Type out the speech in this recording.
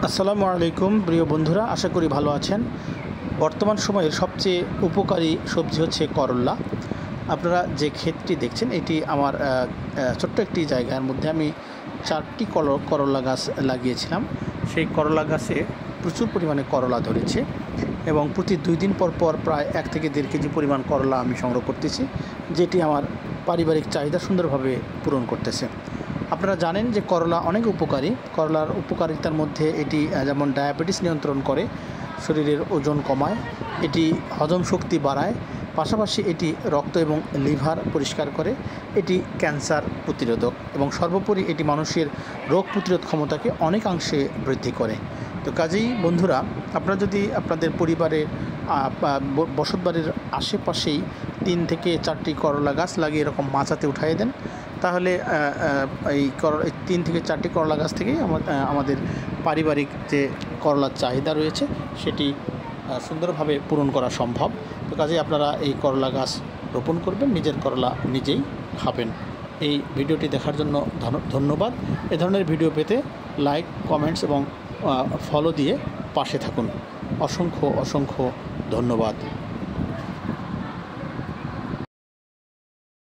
আসসালামু আলাইকুম প্রিয় বন্ধুরা, আশা করি ভালো আছেন। বর্তমান সময়ের সবচেয়ে উপকারী সবজি হচ্ছে করল্লা। আপনারা যে ক্ষেতটি দেখছেন এটি আমার ছোট্ট একটি জায়গার মধ্যে আমি 4টি করল্লা গাছ লাগিয়েছিলাম। সেই করল্লা গাছে প্রচুর পরিমাণে করলা ধরেছে এবং প্রতি 2 দিন পর পর প্রায় 1 থেকে 1.5 কেজি পরিমাণ করলা আমি সংগ্রহ করতেছি, যেটি আমার পারিবারিক চাহিদা সুন্দরভাবে পূরণ করতেছে। আপনারা জানেন যে করলা অনেক উপকারী। করলার উপকারিতার মধ্যে এটি যেমন ডায়াবেটিস নিয়ন্ত্রণ করে, শরীরের ওজন কমায়, এটি হজম শক্তি বাড়ায়, পাশাপাশি এটি রক্ত এবং লিভার পরিষ্কার করে, এটি ক্যান্সার প্রতিরোধক এবং সর্বোপরি এটি মানুষের রোগ প্রতিরোধ ক্ষমতাকে অনেকাংশে বৃদ্ধি করে। তো কাজেই বন্ধুরা, আপনারা যদি আপনাদের পরিবারের বসতবাড়ির আশেপাশেই 3 থেকে 4টি করলা গাছ লাগিয়ে এরকম মাচাতে উঠাই দেন, তাহলে এই 3 থেকে 4টি করলা গাছ থেকেই আমাদের পারিবারিক যে করলার চাহিদা রয়েছে সেটি সুন্দরভাবে পূরণ করা সম্ভব। তো কাজেই আপনারা এই করলা গাছ রোপণ করবেন, নিজের করলা নিজেই খাবেন। এই ভিডিওটি দেখার জন্য ধন্যবাদ। এ ধরনের ভিডিও পেতে লাইক, কমেন্টস এবং ফলো দিয়ে পাশে থাকুন। অসংখ্য ধন্যবাদ।